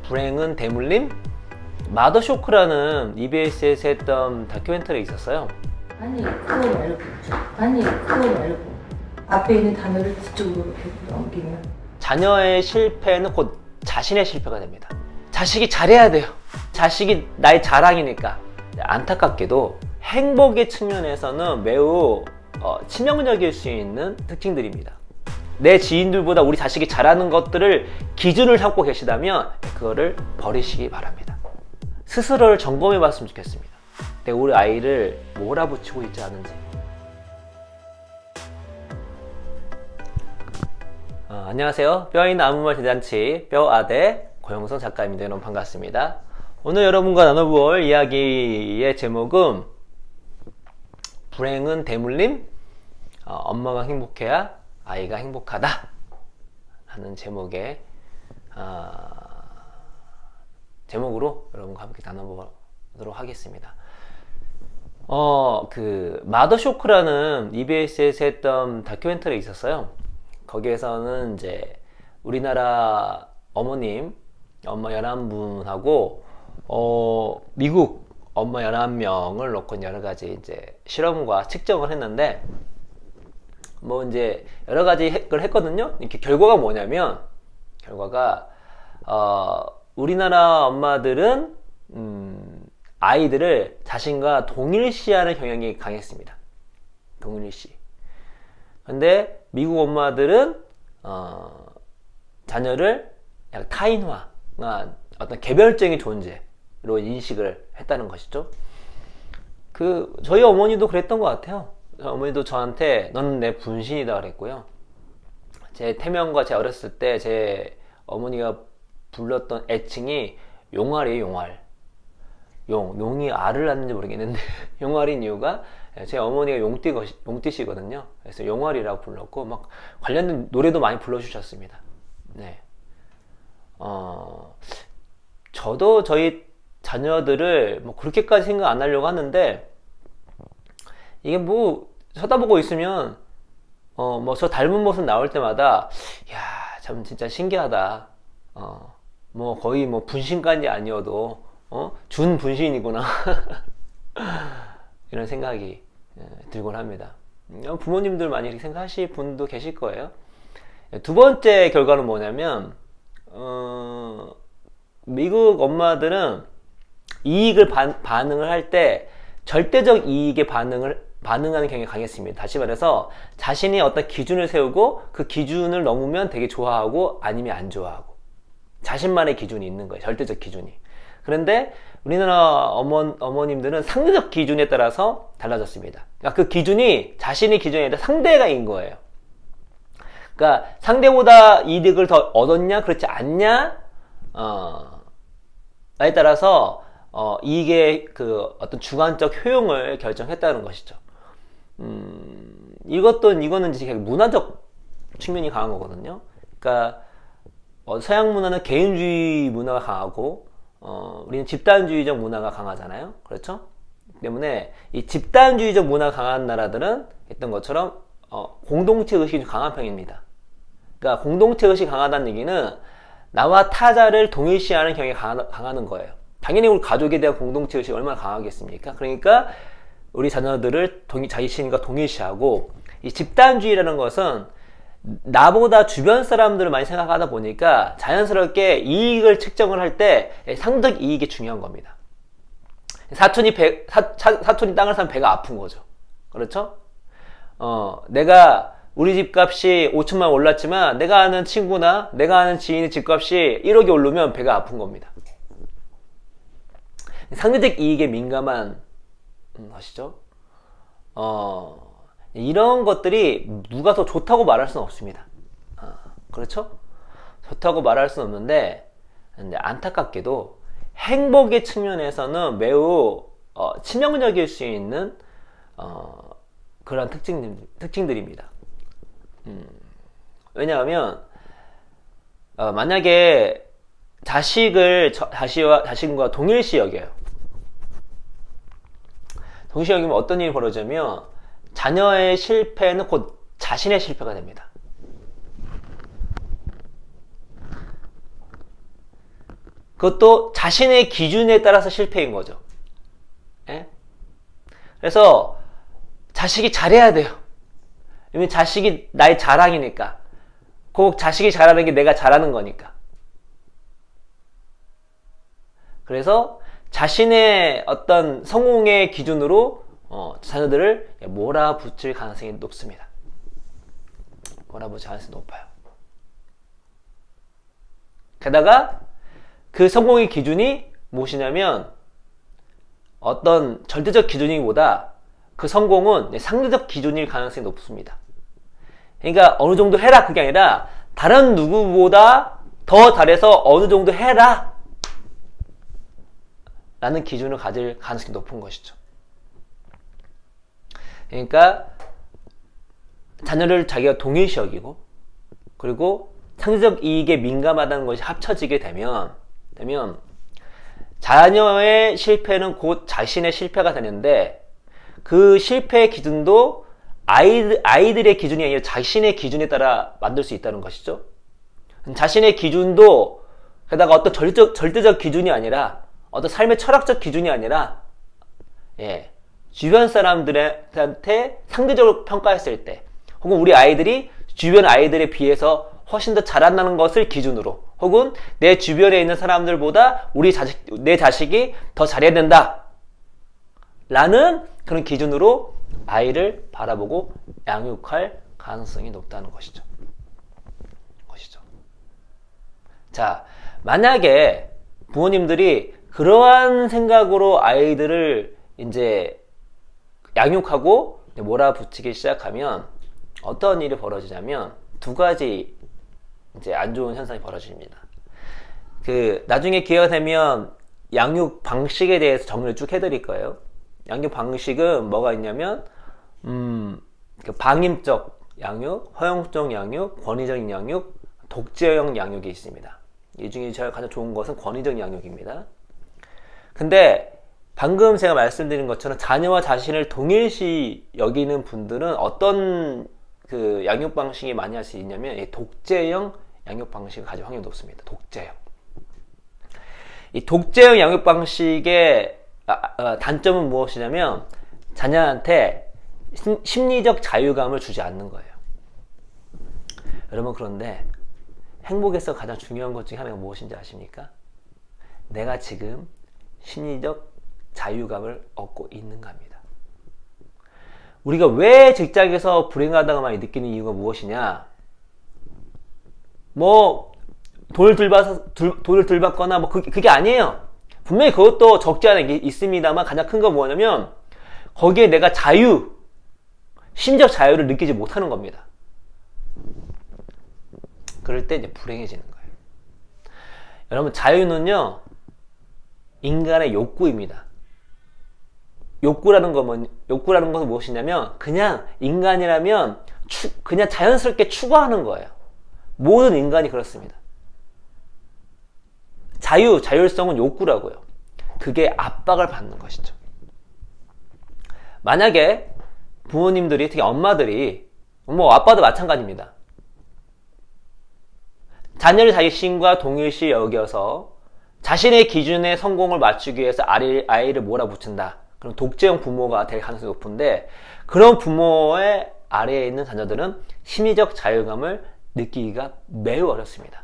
불행은 대물림? 마더쇼크라는 EBS에서 했던 다큐멘터리가 있었어요. 아니 그거 말고 아니 그거 말고 앞에 있는 단어를 뒤쪽으로 이렇게 넘기면 자녀의 실패는 곧 자신의 실패가 됩니다. 자식이 잘해야 돼요. 자식이 나의 자랑이니까. 안타깝게도 행복의 측면에서는 매우 치명적일 수 있는 특징들입니다. 내 지인들보다 우리 자식이 잘하는 것들을 기준을 삼고 계시다면 그거를 버리시기 바랍니다. 스스로를 점검해 봤으면 좋겠습니다. 내가 우리 아이를 몰아붙이고 있지 않은지. 안녕하세요. 뼈있는 아무말 대잔치 뼈아대 고영성 작가입니다. 여러분 반갑습니다. 오늘 여러분과 나눠볼 이야기의 제목은 불행은 대물림? 엄마가 행복해야 아이가 행복하다 하는 제목의 제목으로 여러분과 함께 나눠보도록 하겠습니다. 마더쇼크라는 EBS에서 했던 다큐멘터리가 있었어요. 거기에서는 이제 우리나라 엄마 11분하고 미국 엄마 11명을 놓고 여러 가지 이제 실험과 측정을 했는데 뭐 이제 여러 가지 걸 했거든요. 이렇게 결과가 뭐냐면 우리나라 엄마들은 아이들을 자신과 동일시하는 경향이 강했습니다. 동일시. 근데 미국 엄마들은 자녀를 약간 타인화한 어떤 개별적인 존재로 인식을 했다는 것이죠. 저희 어머니도 그랬던 것 같아요. 어머니도 저한테 너는 내 분신이다 그랬고요. 제 태명과 제 어렸을 때 제 어머니가 불렀던 애칭이 용알이에요. 용알. 용이 알을 낳는지 모르겠는데 용알인 이유가 제 어머니가 용띠시거든요. 그래서 용알이라고 불렀고 막 관련된 노래도 많이 불러주셨습니다. 네. 저도 저희 자녀들을 뭐 그렇게까지 생각 안 하려고 하는데 이게 뭐 쳐다보고 있으면 뭐 저 닮은 모습 나올 때마다 야, 참 진짜 신기하다. 뭐 거의 뭐 분신까지 아니어도 준 분신이구나. 이런 생각이 들곤 합니다. 부모님들 많이 이렇게 생각하실 분도 계실 거예요. 두 번째 결과는 뭐냐면 미국 엄마들은 이익을 반응을 할 때 절대적 이익에 반응하는 경향이 강했습니다. 다시 말해서 자신이 어떤 기준을 세우고 그 기준을 넘으면 되게 좋아하고 아니면 안 좋아하고 자신만의 기준이 있는 거예요. 절대적 기준이. 그런데 우리나라 어머님들은 상대적 기준에 따라서 달라졌습니다. 그러니까 그 기준이 자신의 기준이 아니라 상대가인 거예요. 그러니까 상대보다 이득을 더 얻었냐 그렇지 않냐 에 따라서 이익의 어떤 주관적 효용을 결정했다는 것이죠. 이거는 이제 문화적 측면이 강한 거거든요. 그러니까 서양 문화는 개인주의 문화가 강하고 우리는 집단주의적 문화가 강하잖아요. 그렇죠? 때문에 이 집단주의적 문화가 강한 나라들은 했던 것처럼 공동체 의식이 강한 편입니다. 그러니까 공동체 의식이 강하다는 얘기는 나와 타자를 동일시하는 경향이 강하는 거예요. 당연히 우리 가족에 대한 공동체 의식이 얼마나 강하겠습니까? 그러니까 우리 자녀들을 자신과 동일시하고, 이 집단주의라는 것은 나보다 주변 사람들을 많이 생각하다 보니까 자연스럽게 이익을 측정을 할 때 상대적 이익이 중요한 겁니다. 사촌이 땅을 사면 배가 아픈 거죠. 그렇죠? 내가 우리 집값이 5천만 원 올랐지만 내가 아는 친구나 내가 아는 지인의 집값이 1억이 오르면 배가 아픈 겁니다. 상대적 이익에 민감한 것이죠. 이런 것들이 누가 더 좋다고 말할 수는 없습니다. 그렇죠? 좋다고 말할 수는 없는데, 근데 안타깝게도 행복의 측면에서는 매우 치명적일 수 있는 그런 특징들입니다. 왜냐하면 만약에 자식을 자신과 동일시 여겨요. 동일시 여기면 어떤 일이 벌어지냐면 자녀의 실패는 곧 자신의 실패가 됩니다. 그것도 자신의 기준에 따라서 실패인 거죠. 예? 그래서 자식이 잘해야 돼요. 왜냐면 자식이 나의 자랑이니까. 그 자식이 잘하는 게 내가 잘하는 거니까. 그래서 자신의 어떤 성공의 기준으로 자녀들을 몰아붙일 가능성이 높습니다. 몰아붙일 가능성이 높아요. 게다가 그 성공의 기준이 무엇이냐면 어떤 절대적 기준이보다 그 성공은 상대적 기준일 가능성이 높습니다. 그러니까 어느 정도 해라 그게 아니라 다른 누구보다 더 잘해서 어느 정도 해라 라는 기준을 가질 가능성이 높은 것이죠. 그러니까 자녀를 자기가 동일시 여기고 그리고 상대적 이익에 민감하다는 것이 합쳐지게 되면 자녀의 실패는 곧 자신의 실패가 되는데 그 실패의 기준도 아이들의 기준이 아니라 자신의 기준에 따라 만들 수 있다는 것이죠. 자신의 기준도 게다가 어떤 절대적 기준이 아니라 어떤 삶의 철학적 기준이 아니라 주변 사람들한테 상대적으로 평가했을 때 혹은 우리 아이들이 주변 아이들에 비해서 훨씬 더 잘한다는 것을 기준으로 혹은 내 주변에 있는 사람들보다 내 자식이 더 잘해야 된다 라는 그런 기준으로 아이를 바라보고 양육할 가능성이 높다는 것이죠. 자, 만약에 부모님들이 그러한 생각으로 아이들을 이제 양육하고 몰아붙이기 시작하면 어떤 일이 벌어지냐면 두 가지 이제 안 좋은 현상이 벌어집니다. 나중에 기회가 되면 양육 방식에 대해서 정리를 쭉 해드릴 거예요. 양육 방식은 뭐가 있냐면 방임적 양육, 허용적 양육, 권위적 양육, 독재형 양육이 있습니다. 이 중에 제가 가장 좋은 것은 권위적 양육입니다. 근데 방금 제가 말씀드린 것처럼 자녀와 자신을 동일시 여기는 분들은 어떤 양육 방식이 많이 할 수 있냐면 독재형 양육 방식을 가질 확률이 높습니다. 독재형. 이 독재형 양육 방식의 단점은 무엇이냐면 자녀한테 심리적 자유감을 주지 않는 거예요. 여러분, 그런데 행복에서 가장 중요한 것 중에 하나가 무엇인지 아십니까? 내가 지금 심리적 자유감을 얻고 있는가 합니다. 우리가 왜 직장에서 불행하다고 많이 느끼는 이유가 무엇이냐? 돈을 덜 받거나 그게 아니에요. 분명히 그것도 적지 않은 게 있습니다만 가장 큰 건 뭐냐면 거기에 내가 심적 자유를 느끼지 못하는 겁니다. 그럴 때 이제 불행해지는 거예요. 여러분, 자유는요 인간의 욕구입니다. 욕구라는 것은 무엇이냐면 그냥 인간이라면 그냥 자연스럽게 추구하는 거예요. 모든 인간이 그렇습니다. 자율성은 욕구라고요. 그게 압박을 받는 것이죠. 만약에 부모님들이, 특히 엄마들이, 아빠도 마찬가지입니다. 자녀를 자신과 동일시 여겨서 자신의 기준에 성공을 맞추기 위해서 아이를 몰아붙인다. 그럼 독재형 부모가 될 가능성이 높은데, 그런 부모의 아래에 있는 자녀들은 심리적 자유감을 느끼기가 매우 어렵습니다.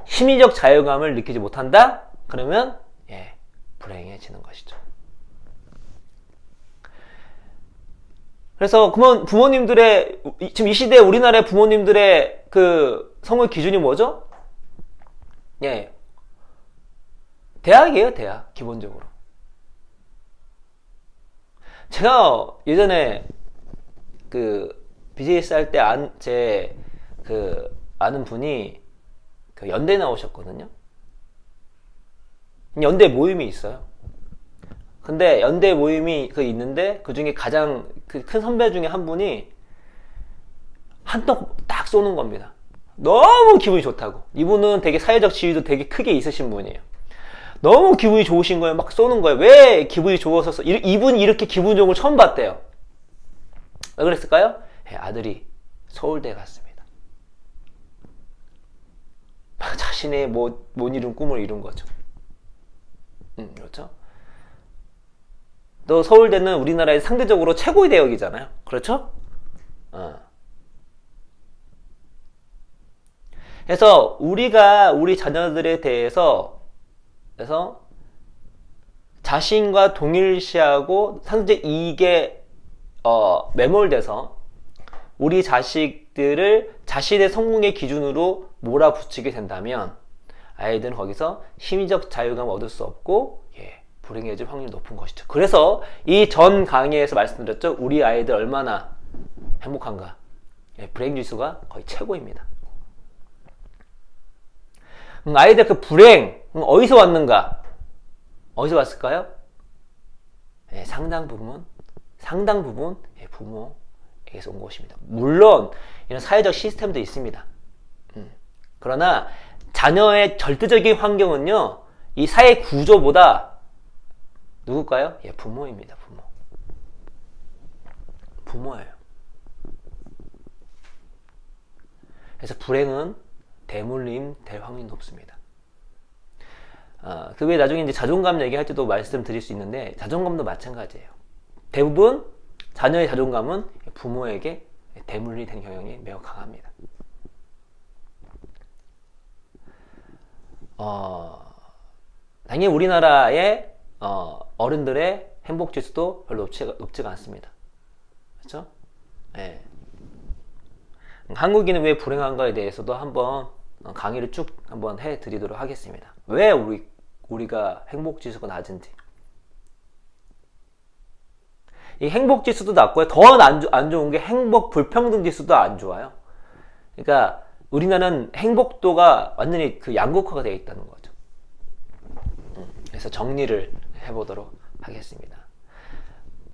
심리적 자유감을 느끼지 못한다? 그러면 불행해지는 것이죠. 그래서 그러면 부모님들의, 지금 이 시대 우리나라의 부모님들의 성공 기준이 뭐죠? 대학이에요, 대학. 기본적으로. 제가 예전에 BJS 할 때 아는 분이 연대 나오셨거든요. 연대 모임이 있어요. 근데 연대 모임이 있는데 그 중에 가장 큰 선배 중에 한 분이 한턱 딱 쏘는 겁니다. 너무 기분이 좋다고. 이분은 되게 사회적 지위도 되게 크게 있으신 분이에요. 너무 기분이 좋으신 거예요. 막 쏘는 거예요. 왜 기분이 좋아서 이분이 이렇게 기분 좋은 걸 처음 봤대요. 왜 그랬을까요? 아들이 서울대에 갔습니다. 자신의 못 이룬 꿈을 이룬 거죠. 그렇죠? 또 서울대는 우리나라의 상대적으로 최고의 대학이잖아요. 그렇죠? 그래서 우리가 우리 자녀들에 대해서 그래서 자신과 동일시하고 상대적 이익에 매몰돼서 우리 자식들을 자신의 성공의 기준으로 몰아붙이게 된다면 아이들은 거기서 심리적 자유감을 얻을 수 없고 불행해질 확률이 높은 것이죠. 그래서 이 전 강의에서 말씀드렸죠. 우리 아이들 얼마나 행복한가. 불행 지수가 거의 최고입니다. 아이들 그 불행 어디서 왔는가? 어디서 왔을까요? 상당 부분 부모에게서 온 것입니다. 물론 이런 사회적 시스템도 있습니다. 그러나 자녀의 절대적인 환경은요, 이 사회 구조보다 누굴까요? 부모입니다. 부모예요. 그래서 불행은 대물림 될 확률이 높습니다. 그 외에 나중에 이제 자존감 얘기할 때도 말씀드릴 수 있는데, 자존감도 마찬가지예요. 대부분 자녀의 자존감은 부모에게 대물림이 되는 경향이 매우 강합니다. 당연히 우리나라의 어른들의 행복 지수도 별로 높지가 않습니다. 그렇죠? 네. 한국인은 왜 불행한가에 대해서도 한번 강의를 쭉 한번 해드리도록 하겠습니다. 왜 우리가 행복 지수가 낮은지. 이 행복 지수도 낮고요. 더 안 좋은 게 행복 불평등 지수도 안 좋아요. 그러니까 우리나라는 행복도가 완전히 그 양극화가 되어 있다는 거죠. 그래서 정리를 해보도록 하겠습니다.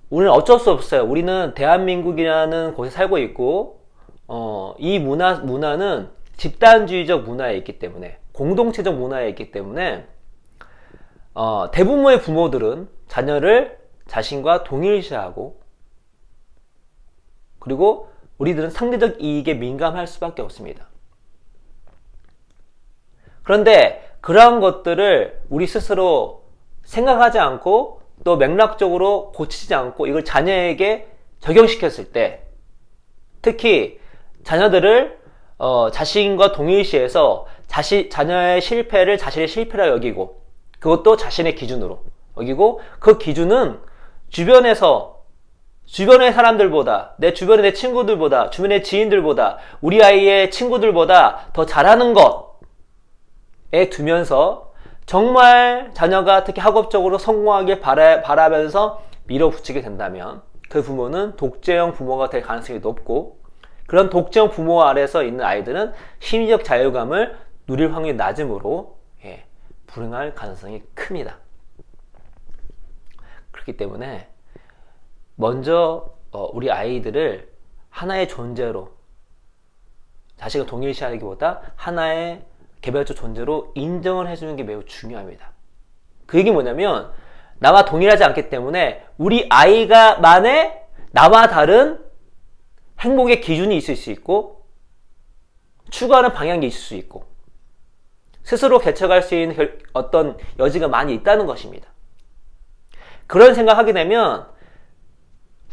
우리는 어쩔 수 없어요. 우리는 대한민국이라는 곳에 살고 있고, 이 문화는 집단주의적 문화에 있기 때문에, 공동체적 문화에 있기 때문에, 대부분의 부모들은 자녀를 자신과 동일시하고, 그리고 우리들은 상대적 이익에 민감할 수밖에 없습니다. 그런데 그러한 것들을 우리 스스로 생각하지 않고 또 맥락적으로 고치지 않고 이걸 자녀에게 적용시켰을 때, 특히 자녀들을 자신과 동일시해서 자녀의 실패를 자신의 실패라 여기고, 그것도 자신의 기준으로 여기고, 그 기준은 주변의 사람들보다, 내 주변의 내 친구들보다, 주변의 지인들보다, 우리 아이의 친구들보다 더 잘하는 것에 두면서 정말 자녀가 특히 학업적으로 성공하길 바라면서 밀어붙이게 된다면 그 부모는 독재형 부모가 될 가능성이 높고, 그런 독재형 부모 아래서 있는 아이들은 심리적 자유감을 누릴 확률이 낮으므로 불행할 가능성이 큽니다. 그렇기 때문에 먼저 우리 아이들을 하나의 존재로, 자식을 동일시하기보다 하나의 개별적 존재로 인정을 해주는 게 매우 중요합니다. 그 얘기 뭐냐면, 나와 동일하지 않기 때문에 우리 아이가 만의 나와 다른 행복의 기준이 있을 수 있고, 추구하는 방향이 있을 수 있고, 스스로 개척할 수 있는 어떤 여지가 많이 있다는 것입니다. 그런 생각하게 되면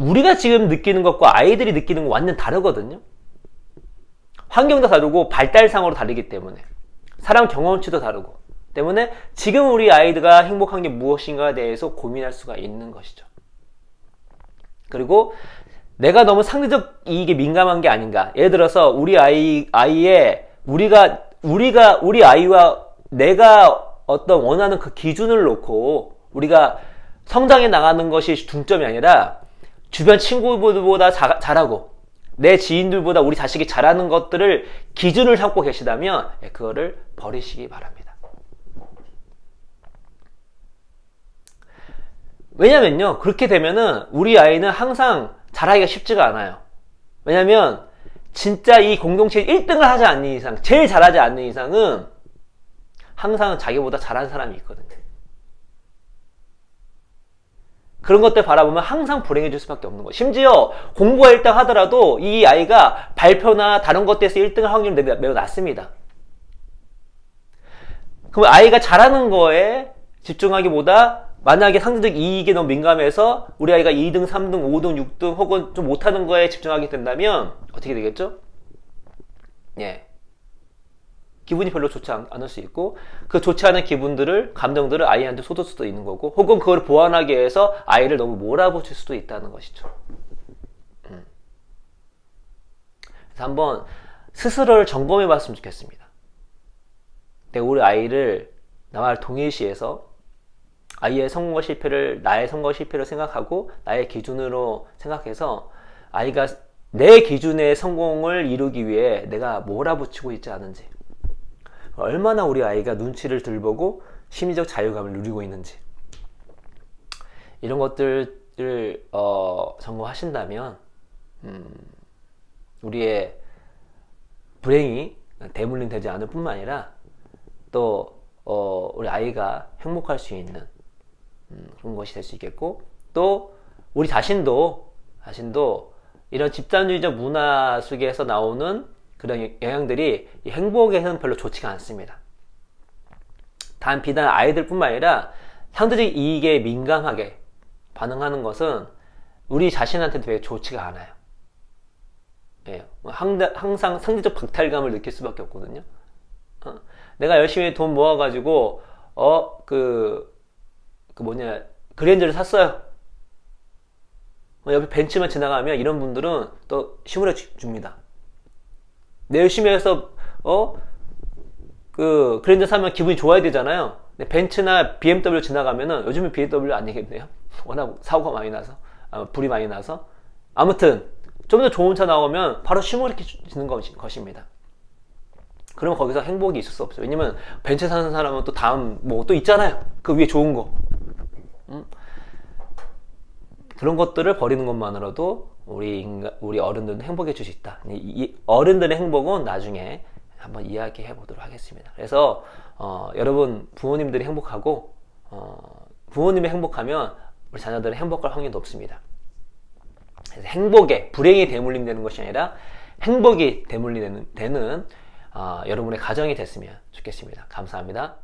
우리가 지금 느끼는 것과 아이들이 느끼는 건 완전 다르거든요. 환경도 다르고 발달상으로 다르기 때문에, 사람 경험치도 다르고 때문에 지금 우리 아이들과 행복한 게 무엇인가에 대해서 고민할 수가 있는 것이죠. 그리고 내가 너무 상대적 이익에 민감한 게 아닌가. 예를 들어서 우리 아이의 우리 아이와 내가 어떤 원하는 그 기준을 놓고 우리가 성장해 나가는 것이 중점이 아니라 주변 친구들보다 잘하고 내 지인들보다 우리 자식이 잘하는 것들을 기준을 삼고 계시다면 그거를 버리시기 바랍니다. 왜냐면요, 그렇게 되면은 우리 아이는 항상 잘하기가 쉽지가 않아요. 왜냐면 진짜 이 공동체에 1등을 하지 않는 이상, 제일 잘하지 않는 이상은 항상 자기보다 잘하는 사람이 있거든요. 그런 것들 바라보면 항상 불행해질 수밖에 없는 거예요. 심지어 공부가 1등 하더라도 이 아이가 발표나 다른 것들에서 1등할 확률이 매우 낮습니다. 그럼 아이가 잘하는 거에 집중하기보다 만약에 상대적 이익에 너무 민감해서 우리 아이가 2등, 3등, 5등, 6등 혹은 좀 못하는 거에 집중하게 된다면 어떻게 되겠죠? 예. 기분이 별로 좋지 않을 수 있고 그 좋지 않은 기분들을, 감정들을 아이한테 쏟을 수도 있는 거고 혹은 그걸 보완하기 위해서 아이를 너무 몰아붙일 수도 있다는 것이죠. 그래서 한번 스스로를 점검해 봤으면 좋겠습니다. 내가 우리 아이를 나와 동일시해서 아이의 성공과 실패를 나의 성공과 실패로 생각하고 나의 기준으로 생각해서 아이가 내 기준의 성공을 이루기 위해 내가 몰아붙이고 있지 않은지, 얼마나 우리 아이가 눈치를 덜 보고 심리적 자유감을 누리고 있는지, 이런 것들을 점검하신다면 우리의 불행이 대물림 되지 않을 뿐만 아니라 또 우리 아이가 행복할 수 있는 그런 것이 될 수 있겠고, 또 우리 자신도 이런 집단주의적 문화 속에서 나오는 그런 영향들이 이 행복에는 별로 좋지가 않습니다. 비단 아이들 뿐만 아니라 상대적 이익에 민감하게 반응하는 것은 우리 자신한테도 되게 좋지가 않아요. 예, 항상 상대적 박탈감을 느낄 수밖에 없거든요. 내가 열심히 돈 모아가지고 그랜저를 샀어요. 옆에 벤츠만 지나가면 이런 분들은 또 시무려 줍니다. 내 열심히 해서 그랜저 사면 기분이 좋아야 되잖아요. 근데 벤츠나 BMW 지나가면은, 요즘은 BMW 아니겠네요. 워낙 사고가 많이 나서, 불이 많이 나서. 아무튼 좀 더 좋은 차 나오면 바로 시무르게 주는 것입니다. 그러면 거기서 행복이 있을 수 없어요. 왜냐면 벤츠 사는 사람은 또 다음 또 있잖아요. 그 위에 좋은 거. 그런 것들을 버리는 것만으로도 우리 어른들은 행복해질 수 있다. 이 어른들의 행복은 나중에 한번 이야기해 보도록 하겠습니다. 그래서 여러분 부모님들이 행복하고 부모님이 행복하면 우리 자녀들은 행복할 확률이 높습니다. 그래서 행복에 불행이 대물림 되는 것이 아니라 행복이 대물림 되는 여러분의 가정이 됐으면 좋겠습니다. 감사합니다.